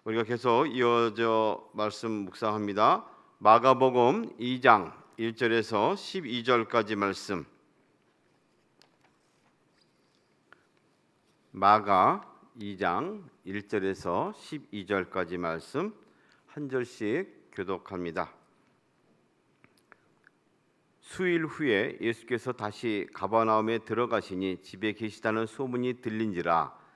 우리가 계속 이어져 말씀 묵상합니다. 마가복음 2장 1절에서 12절까지 말씀. 마가 2장 1절에서 12절까지 말씀 한 절씩 교독합니다. 수일 후에 예수께서 다시 가버나움에 들어가시니 집에 계시다는 소문이 들린지라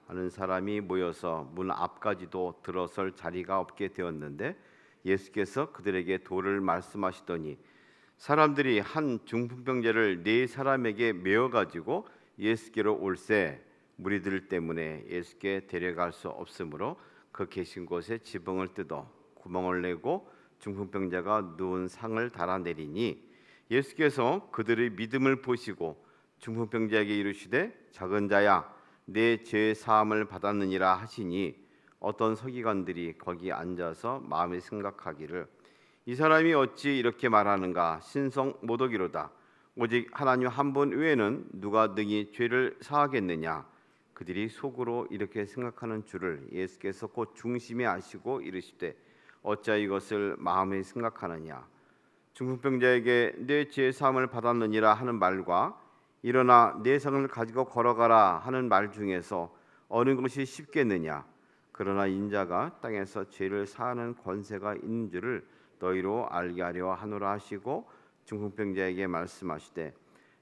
하는 사람이 모여서 문 앞까지도 들어설 자리가 없게 되었는데 예수께서 그들에게 도를 말씀하시더니 사람들이 한 중풍병자를 네 사람에게 메어 가지고 예수께로 올세 무리들 때문에 예수께 데려갈 수 없으므로 그 계신 곳에 지붕을 뜯어 구멍을 내고 중풍병자가 누운 상을 달아내리니 예수께서 그들의 믿음을 보시고 중풍병자에게 이르시되 작은 자야 내 죄 사함을 받았느니라 하시니 어떤 서기관들이 거기 앉아서 마음에 생각하기를 이 사람이 어찌 이렇게 말하는가 신성 모독이로다 오직 하나님 한 분 외에는 누가 능히 죄를 사하겠느냐 그들이 속으로 이렇게 생각하는 줄을 예수께서 곧 중심에 아시고 이르시되 어찌 이것을 마음에 생각하느냐 중풍병자에게 내 죄 사함을 받았느니라 하는 말과 일어나 내 상을 가지고 걸어가라 하는 말 중에서 어느 것이 쉽겠느냐 그러나 인자가 땅에서 죄를 사하는 권세가 있는 줄을 너희로 알게 하려 하노라 하시고 중풍병자에게 말씀하시되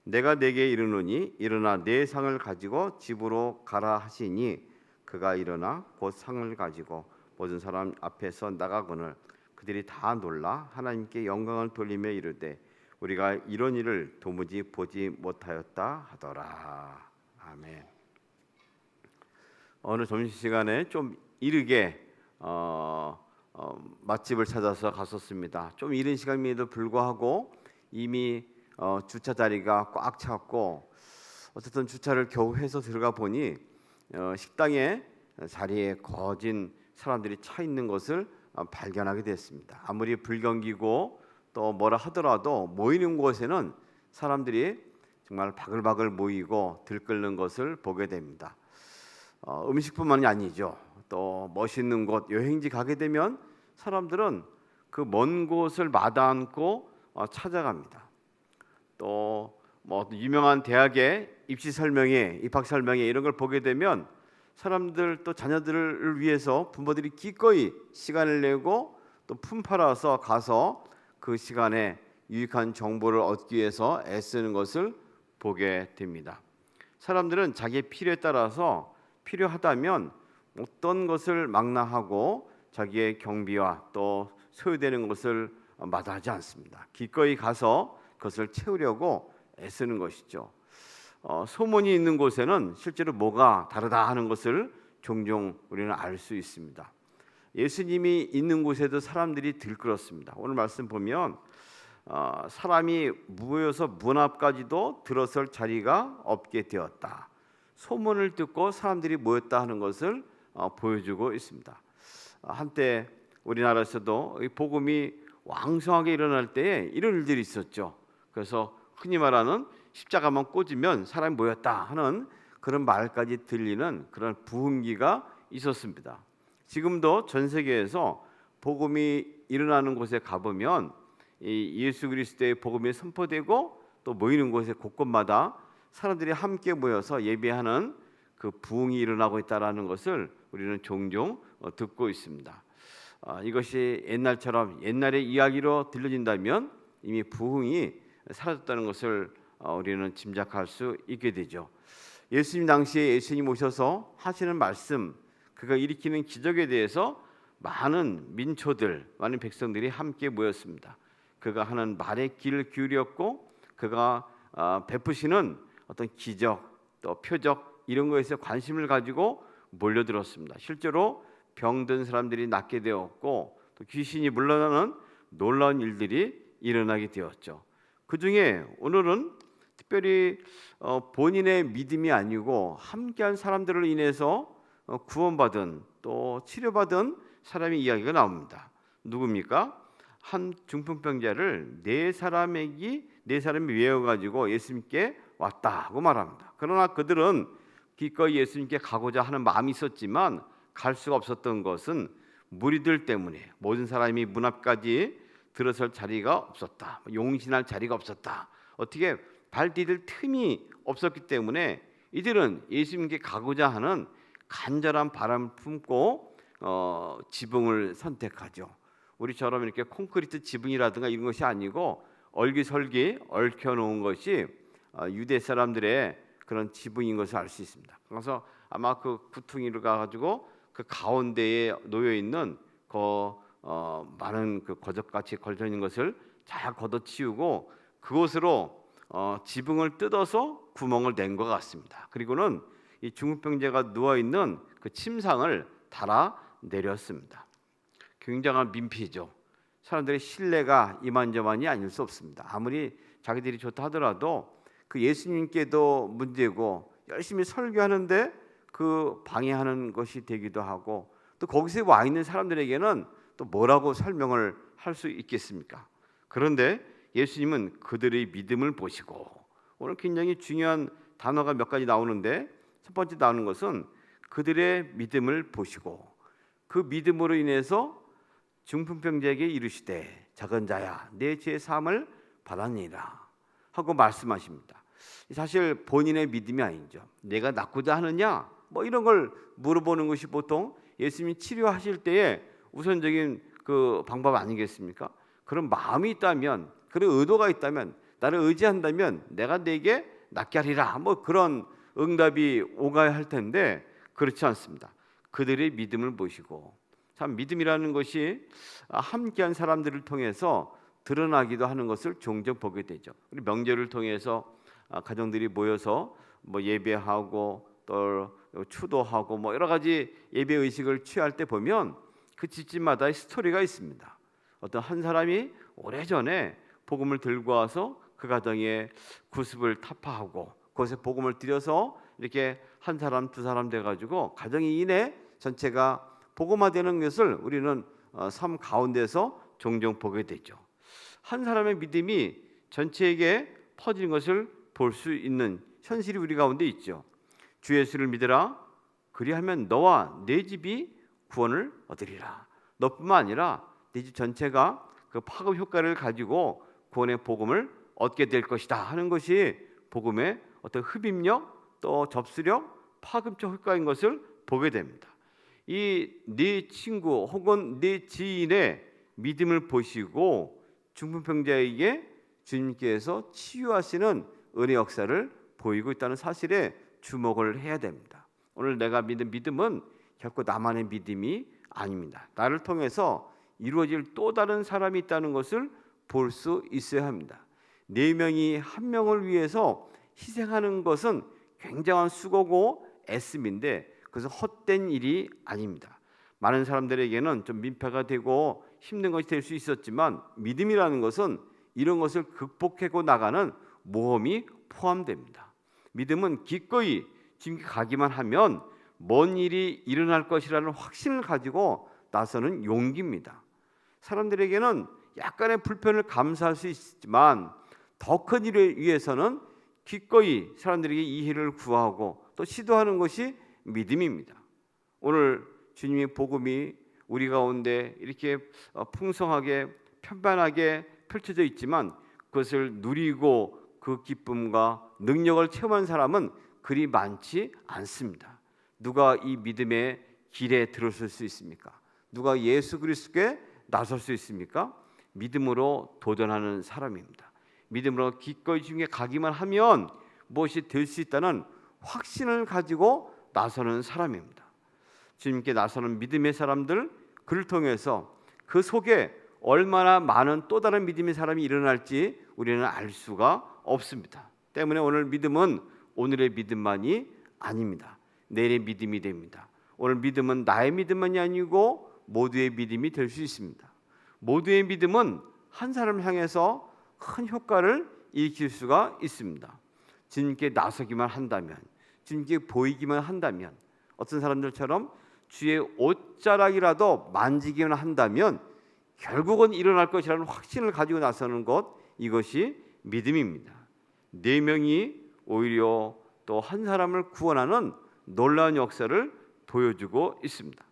내가 네게 이르노니 일어나 내 상을 가지고 집으로 가라 하시니 그가 일어나 곧 상을 가지고 모든 사람 앞에서 나가거늘 그들이 다 놀라 하나님께 영광을 돌리며 이르되 우리가 이런 일을 도무지 보지 못하였다 하더라. 아멘. 어느 점심시간에 좀 이르게 맛집을 찾아서 갔었습니다. 좀 이른 시간임에도 불구하고 이미 주차 자리가 꽉 찼고 어쨌든 주차를 겨우 해서 들어가 보니 식당에 자리에 거진 사람들이 차 있는 것을 발견하게 됐습니다. 아무리 불 경기고 또 뭐라 하더라도 모이는 곳에는 사람들이 정말 바글바글 모이고 들끓는 것을 보게 됩니다. 음식뿐만이 아니죠. 또 멋있는 곳 여행지 가게 되면 사람들은 그 먼 곳을 마다 않고 찾아갑니다. 또 뭐 유명한 대학의 입시 설명회, 입학 설명회 이런 걸 보게 되면 사람들 또 자녀들을 위해서 부모들이 기꺼이 시간을 내고 또 품팔아서 가서 그 시간에 유익한 정보를 얻기 위해서 애쓰는 것을 보게 됩니다. 사람들은 자기의 필요에 따라서 필요하다면 어떤 것을 망라하고 자기의 경비와 또 소요되는 것을 마다하지 않습니다. 기꺼이 가서 그것을 채우려고 애쓰는 것이죠. 소문이 있는 곳에는 실제로 뭐가 다르다 하는 것을 종종 우리는 알 수 있습니다. 예수님이 있는 곳에도 사람들이 들끓었습니다. 오늘 말씀 보면 사람이 모여서 문 앞까지도 들어설 자리가 없게 되었다. 소문을 듣고 사람들이 모였다 하는 것을 보여주고 있습니다. 한때 우리나라에서도 복음이 왕성하게 일어날 때에 이런 일들이 있었죠. 그래서 흔히 말하는 십자가만 꽂으면 사람이 모였다 하는 그런 말까지 들리는 그런 부흥기가 있었습니다. 지금도 전 세계에서 복음이 일어나는 곳에 가보면 이 예수 그리스도의 복음이 선포되고 또 모이는 곳에 곳곳마다 사람들이 함께 모여서 예배하는 그 부흥이 일어나고 있다라는 것을 우리는 종종 듣고 있습니다. 이것이 옛날처럼 옛날의 이야기로 들려진다면 이미 부흥이 사라졌다는 것을 우리는 짐작할 수 있게 되죠. 예수님 당시에 예수님 오셔서 하시는 말씀, 그가 일으키는 기적에 대해서 많은 민초들, 많은 백성들이 함께 모였습니다. 그가 하는 말에 귀를 기울였고 그가 베푸시는 어떤 기적, 또 표적 이런 것에 관심을 가지고 몰려들었습니다. 실제로 병든 사람들이 낫게 되었고 또 귀신이 물러나는 놀라운 일들이 일어나게 되었죠. 그 중에 오늘은 특별히 본인의 믿음이 아니고 함께한 사람들을 인해서 구원받은 또 치료받은 사람의 이야기가 나옵니다. 누굽니까? 한 중풍병자를 네 사람이 외워가지고 예수님께 왔다고 말합니다. 그러나 그들은 기꺼이 예수님께 가고자 하는 마음이 있었지만 갈 수가 없었던 것은 무리들 때문에 모든 사람이 문 앞까지 들어설 자리가 없었다. 용신할 자리가 없었다. 어떻게 발 디딜 틈이 없었기 때문에 이들은 예수님께 가고자 하는 간절한 바람을 품고 지붕을 선택하죠. 우리처럼 이렇게 콘크리트 지붕이라든가 이런 것이 아니고 얼기설기 얽혀놓은 것이 유대 사람들의 그런 지붕인 것을 알 수 있습니다. 그래서 아마 그 구퉁이를 가지고 그 가운데에 놓여 있는 많은 그 거적같이 걸쳐 있는 것을 잘 걷어치우고 그곳으로 지붕을 뜯어서 구멍을 낸 것 같습니다. 그리고는 이 중풍병자가 누워 있는 그 침상을 달아 내렸습니다. 굉장한 민폐죠. 사람들의 신뢰가 이만저만이 아닐 수 없습니다. 아무리 자기들이 좋다 하더라도 그 예수님께도 문제고 열심히 설교하는데 그 방해하는 것이 되기도 하고 또 거기서 와 있는 사람들에게는 또 뭐라고 설명을 할 수 있겠습니까? 그런데 예수님은 그들의 믿음을 보시고, 오늘 굉장히 중요한 단어가 몇 가지 나오는데 첫 번째 나오는 것은 그들의 믿음을 보시고 그 믿음으로 인해서 중풍병자에게 이르시되 작은 자야 내 죄 사함을 받았니라 하고 말씀하십니다. 사실 본인의 믿음이 아니죠. 내가 낫고자 하느냐 뭐 이런 걸 물어보는 것이 보통 예수님이 치료하실 때에 우선적인 그 방법 아니겠습니까? 그런 마음이 있다면, 그런 의도가 있다면, 나를 의지한다면 내가 내게 낫게 하리라 뭐 그런 응답이 오가야 할 텐데 그렇지 않습니다. 그들의 믿음을 보시고, 참 믿음이라는 것이 함께한 사람들을 통해서 드러나기도 하는 것을 종종 보게 되죠. 우리 명절을 통해서 가정들이 모여서 뭐 예배하고 또 추도하고 뭐 여러 가지 예배 의식을 취할 때 보면 그 집집마다의 스토리가 있습니다. 어떤 한 사람이 오래전에 복음을 들고 와서 그 가정에 구습을 타파하고 그것에 복음을 드려서 이렇게 한 사람 두 사람 돼가지고 가정이 이내 전체가 복음화되는 것을 우리는 삶 가운데서 종종 보게 되죠. 한 사람의 믿음이 전체에게 퍼지는 것을 볼 수 있는 현실이 우리 가운데 있죠. 주 예수를 믿으라. 그리하면 너와 내 집이 구원을 얻으리라. 너뿐만 아니라 네 집 전체가 그 파급 효과를 가지고 구원의 복음을 얻게 될 것이다 하는 것이 복음의 어떤 흡입력 또 접수력 파급적 효과인 것을 보게 됩니다. 이 네 친구 혹은 네 지인의 믿음을 보시고 중풍병자에게 주님께서 치유하시는 은혜 역사를 보이고 있다는 사실에 주목을 해야 됩니다. 오늘 내가 믿는 믿음은 결코 나만의 믿음이 아닙니다. 나를 통해서 이루어질 또 다른 사람이 있다는 것을 볼 수 있어야 합니다. 4명이 한 명을 위해서 희생하는 것은 굉장한 수고고 애씀인데 그것은 헛된 일이 아닙니다. 많은 사람들에게는 좀 민폐가 되고 힘든 것이 될 수 있었지만 믿음이라는 것은 이런 것을 극복하고 나가는 모험이 포함됩니다. 믿음은 기꺼이 지금 가기만 하면 먼 일이 일어날 것이라는 확신을 가지고 나서는 용기입니다. 사람들에게는 약간의 불편을 감수할 수 있지만 더 큰 일을 위해서는 기꺼이 사람들에게 이해를 구하고 또 시도하는 것이 믿음입니다. 오늘 주님의 복음이 우리 가운데 이렇게 풍성하게 편안하게 펼쳐져 있지만 그것을 누리고 그 기쁨과 능력을 체험한 사람은 그리 많지 않습니다. 누가 이 믿음의 길에 들어설 수 있습니까? 누가 예수 그리스도께 나설 수 있습니까? 믿음으로 도전하는 사람입니다. 믿음으로 기꺼이 주님께 가기만 하면 무엇이 될 수 있다는 확신을 가지고 나서는 사람입니다. 주님께 나서는 믿음의 사람들, 그를 통해서 그 속에 얼마나 많은 또 다른 믿음의 사람이 일어날지 우리는 알 수가 없습니다. 때문에 오늘 믿음은 오늘의 믿음만이 아닙니다. 내일의 믿음이 됩니다. 오늘 믿음은 나의 믿음만이 아니고 모두의 믿음이 될 수 있습니다. 모두의 믿음은 한 사람을 향해서 큰 효과를 일으킬 수가 있습니다. 주님께 나서기만 한다면, 주님께 보이기만 한다면, 어떤 사람들처럼 주의 옷자락이라도 만지기만 한다면 결국은 일어날 것이라는 확신을 가지고 나서는 것, 이것이 믿음입니다. 4명이 오히려 또 한 사람을 구원하는 놀라운 역사를 보여주고 있습니다.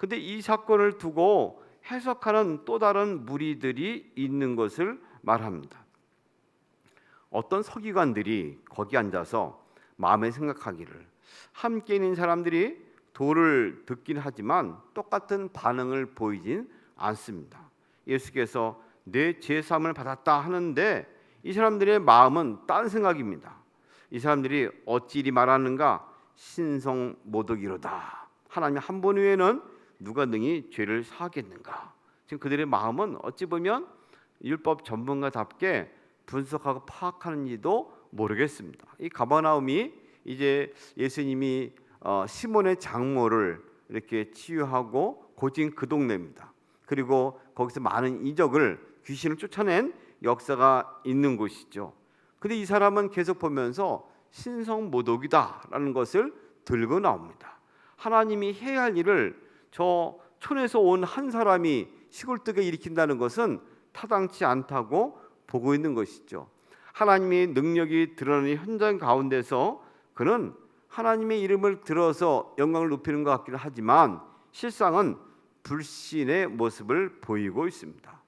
근데 이 사건을 두고 해석하는 또 다른 무리들이 있는 것을 말합니다. 어떤 서기관들이 거기 앉아서 마음에 생각하기를, 함께 있는 사람들이 도를 듣긴 하지만 똑같은 반응을 보이진 않습니다. 예수께서 내 제사함을 받았다 하는데 이 사람들의 마음은 딴 생각입니다. 이 사람들이 어찌 이리 말하는가? 신성모독이로다. 하나님 한 분 외에는 누가 능히 죄를 사하겠는가? 지금 그들의 마음은 어찌 보면 율법 전문가답게 분석하고 파악하는지도 모르겠습니다. 이 가버나움이 이제 예수님이 시몬의 장모를 이렇게 치유하고 고친 그 동네입니다. 그리고 거기서 많은 이적을, 귀신을 쫓아낸 역사가 있는 곳이죠. 근데 이 사람은 계속 보면서 신성모독이다라는 것을 들고 나옵니다. 하나님이 해야 할 일을 저 촌에서 온 한 사람이 시골뜨게 일으킨다는 것은 타당치 않다고 보고 있는 것이죠. 하나님의 능력이 드러나는 현장 가운데서 그는 하나님의 이름을 들어서 영광을 높이는 것 같기는 하지만 실상은 불신의 모습을 보이고 있습니다.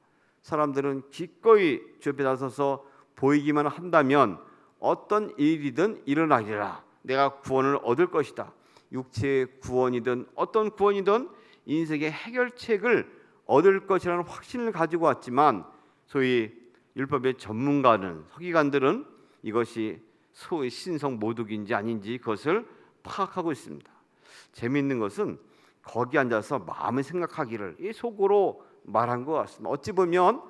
사람들은 기꺼이 주 앞에 나서서 보이기만 한다면 어떤 일이든 일어나리라, 내가 구원을 얻을 것이다, 육체의 구원이든 어떤 구원이든 인생의 해결책을 얻을 것이라는 확신을 가지고 왔지만 소위 율법의 전문가는, 서기관들은 이것이 소위 신성모독인지 아닌지 그것을 파악하고 있습니다. 재미있는 것은 거기 앉아서 마음을 생각하기를 이 속으로 말한 것 같습니다. 어찌 보면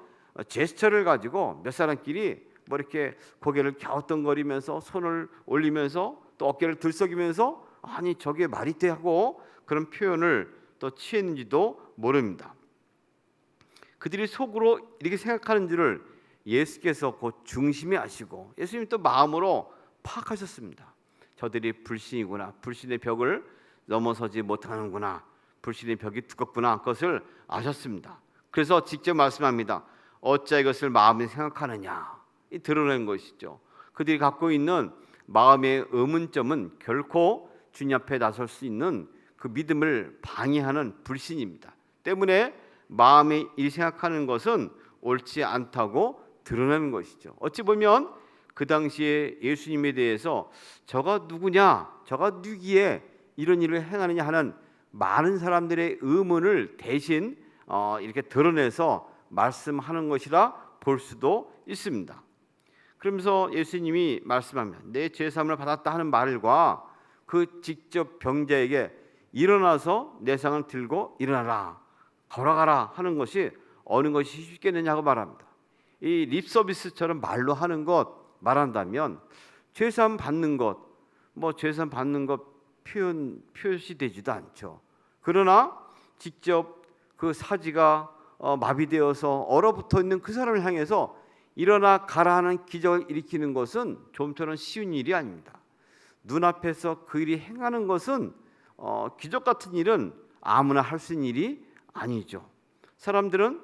제스처를 가지고 몇 사람끼리 뭐 이렇게 고개를 갸우뚱거리면서 손을 올리면서 또 어깨를 들썩이면서 아니 저게 말이 돼 하고 그런 표현을 또 취했는지도 모릅니다. 그들이 속으로 이렇게 생각하는 줄을 예수께서 곧 중심에 아시고 예수님이 또 마음으로 파악하셨습니다. 저들이 불신이구나, 불신의 벽을 넘어서지 못하는구나, 불신의 벽이 두껍구나, 그것을 아셨습니다. 그래서 직접 말씀합니다. 어찌 이것을 마음에 생각하느냐, 이 드러낸 것이죠. 그들이 갖고 있는 마음의 의문점은 결코 주님 앞에 나설 수 있는 그 믿음을 방해하는 불신입니다. 때문에 마음에 이 생각하는 것은 옳지 않다고 드러내는 것이죠. 어찌 보면 그 당시에 예수님에 대해서 저가 누구냐, 저가 누기에 이런 일을 행하느냐 하는 많은 사람들의 의문을 대신 이렇게 드러내서 말씀하는 것이라 볼 수도 있습니다. 그러면서 예수님이 말씀합니다. 내 죄사함을 받았다 하는 말과 그 직접 병자에게 일어나서 내 상을 들고 일어나라, 걸어가라 하는 것이 어느 것이 쉽겠느냐고 말합니다. 이 립서비스처럼 말로 하는 것 말한다면 죄사함 받는 것, 뭐 죄사함 받는 것 표시되지도 않죠. 그러나 직접 그 사지가 마비되어서 얼어붙어 있는 그 사람을 향해서 일어나 가라 하는 기적을 일으키는 것은 좀처럼 쉬운 일이 아닙니다. 눈앞에서 그 일이 행하는 것은 기적 같은 일은 아무나 할 수 있는 일이 아니죠. 사람들은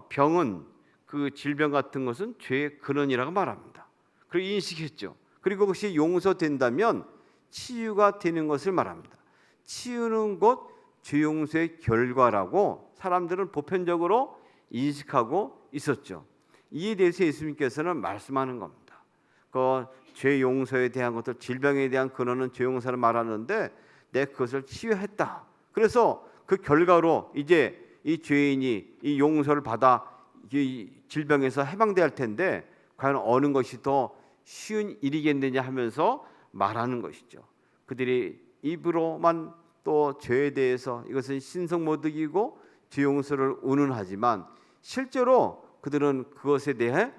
병은, 그 질병 같은 것은 죄의 근원이라고 말합니다. 그리고 인식했죠. 그리고 그것이 용서된다면 치유가 되는 것을 말합니다. 치유는 곧 죄 용서의 결과라고 사람들은 보편적으로 인식하고 있었죠. 이에 대해서 예수님께서는 말씀하는 겁니다. 그 죄 용서에 대한 것들, 질병에 대한 근원은 죄 용서를 말하는데 내 그것을 치유했다. 그래서 그 결과로 이제 이 죄인이 이 용서를 받아 이 질병에서 해방돼야 할 텐데 과연 어느 것이 더 쉬운 일이겠느냐 하면서 말하는 것이죠. 그들이 입으로만 또 죄에 대해서 이것은 신성모독이고 죄 용서를 운운하지만 실제로 그들은 그것에 대해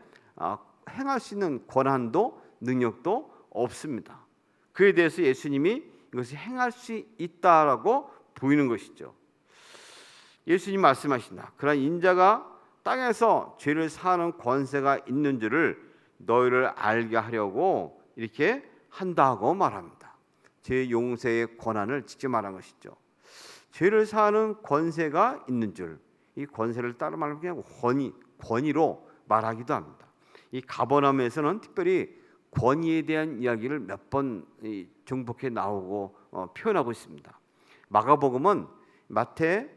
행할 수 있는 권한도 능력도 없습니다. 그에 대해서 예수님이 이것을 행할 수 있다라고 보이는 것이죠. 예수님 말씀하신다. 그러나 인자가 땅에서 죄를 사하는 권세가 있는 줄을 너희를 알게 하려고 이렇게 한다고 말합니다. 죄 용서의 권한을 직접 말한 것이죠. 죄를 사하는 권세가 있는 줄, 이 권세를 따로 말하면 그냥 권위로 말하기도 합니다. 이 가버나움에서는 특별히 권위에 대한 이야기를 몇 번 중복해 나오고 표현하고 있습니다. 마가복음은 마태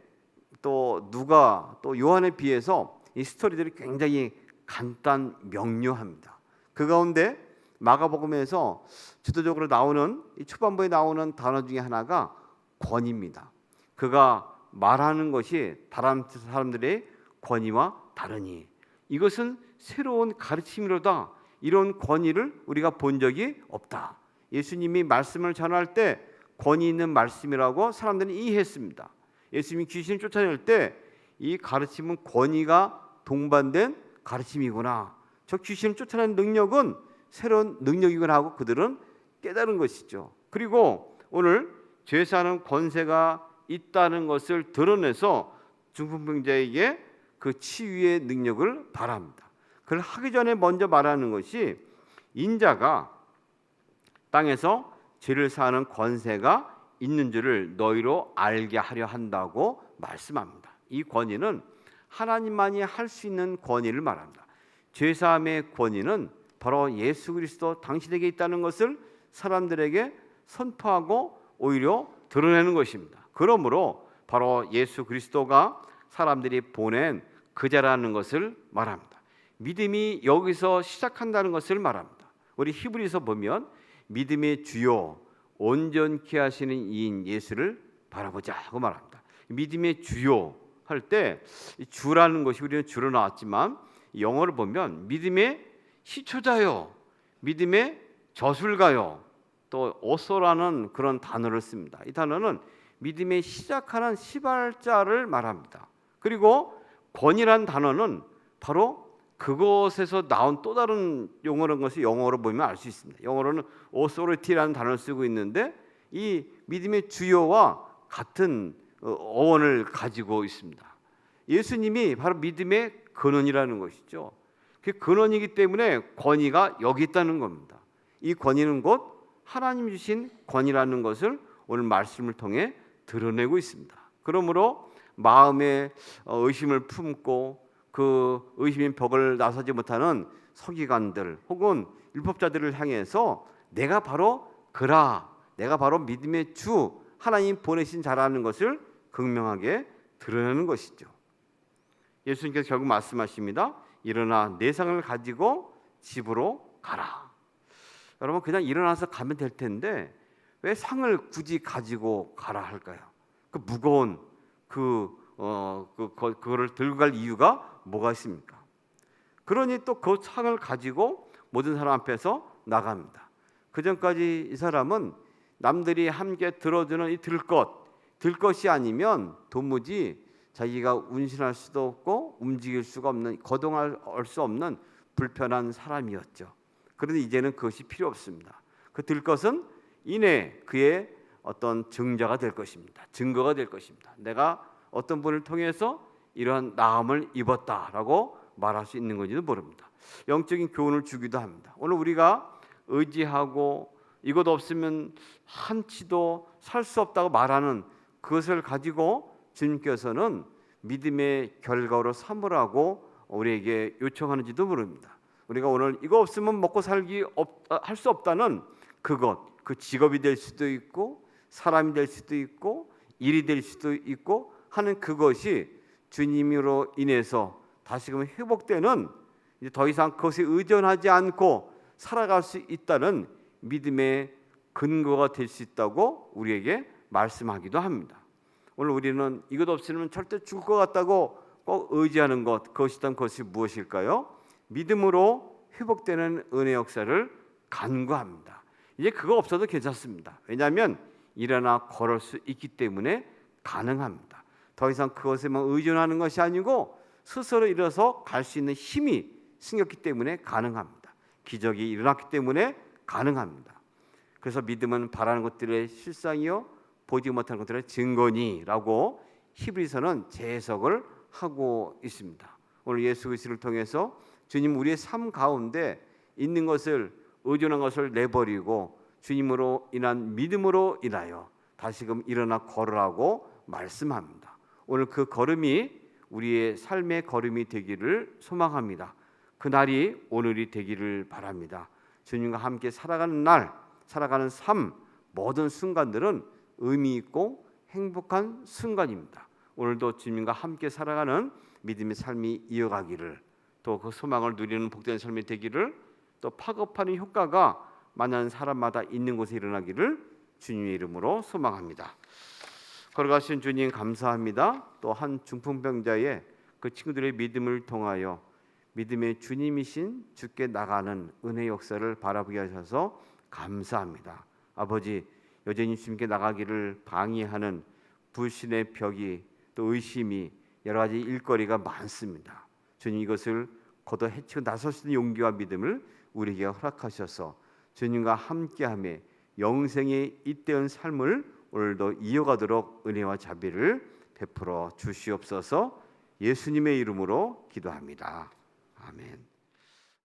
또 누가 또 요한에 비해서 이 스토리들이 굉장히 간단 명료합니다. 그 가운데 마가복음에서 주도적으로 나오는 이 초반부에 나오는 단어 중에 하나가 권위입니다. 그가 말하는 것이 다른 사람들의 권위와 다르니 이것은 새로운 가르침이로다. 이런 권위를 우리가 본 적이 없다. 예수님이 말씀을 전할 때 권위 있는 말씀이라고 사람들은 이해했습니다. 예수님이 귀신을 쫓아낼 때 이 가르침은 권위가 동반된 가르침이구나. 저 귀신을 쫓아내는 능력은 새로운 능력이구나 하고 그들은 깨달은 것이죠. 그리고 오늘 죄 사는 권세가 있다는 것을 드러내서 중풍병자에게 그 치유의 능력을 바랍니다. 그걸 하기 전에 먼저 말하는 것이 인자가 땅에서 죄를 사하는 권세가 있는 줄을 너희로 알게 하려 한다고 말씀합니다. 이 권위는 하나님만이 할 수 있는 권위를 말합니다. 죄사함의 권위는 바로 예수 그리스도 당신에게 있다는 것을 사람들에게 선포하고 오히려 드러내는 것입니다. 그러므로 바로 예수 그리스도가 사람들이 보낸 그자라는 것을 말합니다. 믿음이 여기서 시작한다는 것을 말합니다. 우리 히브리서 보면 믿음의 주요 온전케 하시는 이인 예수를 바라보자 하고 말합니다. 믿음의 주요 할 때 주라는 것이 우리는 주로 나왔지만 영어를 보면 믿음의 시초자요, 믿음의 저술가요, 또 오소라는 그런 단어를 씁니다. 이 단어는 믿음의 시작하는 시발자를 말합니다. 그리고 권이란 단어는 바로 그것에서 나온 또 다른 용어라는 것을 영어로 보면 알 수 있습니다. 영어로는 authority라는 단어를 쓰고 있는데 이 믿음의 주요와 같은 어원을 가지고 있습니다. 예수님이 바로 믿음의 근원이라는 것이죠. 그 근원이기 때문에 권위가 여기 있다는 겁니다. 이 권위는 곧 하나님 주신 권위라는 것을 오늘 말씀을 통해 드러내고 있습니다. 그러므로 마음에 의심을 품고 그 의심의 벽을 나서지 못하는 서기관들 혹은 율법자들을 향해서 내가 바로 그라, 내가 바로 믿음의 주 하나님 보내신 자라는 것을 극명하게 드러내는 것이죠. 예수님께서 결국 말씀하십니다. 일어나 내 상을 가지고 집으로 가라. 여러분 그냥 일어나서 가면 될 텐데 왜 상을 굳이 가지고 가라 할까요? 그 무거운 그거를 들고 갈 이유가 뭐가 있습니까? 그러니 또 그 상을 가지고 모든 사람 앞에서 나갑니다. 그 전까지 이 사람은 남들이 함께 들어주는 이 들것이 아니면 도무지 자기가 운신할 수도 없고 움직일 수가 없는, 거동할 수 없는 불편한 사람이었죠. 그런데 이제는 그것이 필요 없습니다. 그 들것은 이내 그의 어떤 증자가 될 것입니다. 증거가 될 것입니다. 내가 어떤 분을 통해서 이러한 나음을 입었다라고 말할 수 있는 건지도 모릅니다. 영적인 교훈을 주기도 합니다. 오늘 우리가 의지하고 이것 없으면 한치도 살 수 없다고 말하는 그것을 가지고 주님께서는 믿음의 결과로 삼으라고 우리에게 요청하는지도 모릅니다. 우리가 오늘 이거 없으면 먹고 살기 할 수 없다는 그것, 그 직업이 될 수도 있고 사람이 될 수도 있고 일이 될 수도 있고 하는 그것이 주님으로 인해서 다시금 회복되는, 이제 더 이상 그것에 의존하지 않고 살아갈 수 있다는 믿음의 근거가 될 수 있다고 우리에게 말씀하기도 합니다. 오늘 우리는 이것 없이는 절대 죽을 것 같다고 꼭 의지하는 것, 그것이 무엇일까요? 믿음으로 회복되는 은혜 역사를 간구합니다. 이제 그거 없어도 괜찮습니다. 왜냐하면 일어나 걸을 수 있기 때문에 가능합니다. 더 이상 그것에만 의존하는 것이 아니고 스스로 일어서 갈 수 있는 힘이 생겼기 때문에 가능합니다. 기적이 일어났기 때문에 가능합니다. 그래서 믿음은 바라는 것들의 실상이요 보지 못하는 것들의 증거니라고 히브리서는 재해석을 하고 있습니다. 오늘 예수 그리스도를 통해서 주님 우리의 삶 가운데 있는 것을, 의존한 것을 내버리고 주님으로 인한 믿음으로 인하여 다시금 일어나 걸으라고 말씀합니다. 오늘 그 걸음이 우리의 삶의 걸음이 되기를 소망합니다. 그 날이 오늘이 되기를 바랍니다. 주님과 함께 살아가는 날, 살아가는 삶, 모든 순간들은 의미 있고 행복한 순간입니다. 오늘도 주님과 함께 살아가는 믿음의 삶이 이어가기를, 또 그 소망을 누리는 복된 삶이 되기를, 또 파급하는 효과가 만난 사람마다 있는 곳에 일어나기를 주님의 이름으로 소망합니다. 걸어가신 주님 감사합니다. 또 한 중풍병자의 그 친구들의 믿음을 통하여 믿음의 주님이신 주께 나가는 은혜 역사를 바라보게 하셔서 감사합니다. 아버지, 여전히 주님께 나가기를 방해하는 불신의 벽이, 또 의심이, 여러 가지 일거리가 많습니다. 주님, 이것을 걷어 헤치고 나설 수 있는 용기와 믿음을 우리에게 허락하셔서 주님과 함께하며 영생의 잇대은 삶을 오늘도 이어가도록 은혜와 자비를 베풀어 주시옵소서. 예수님의 이름으로 기도합니다. 아멘.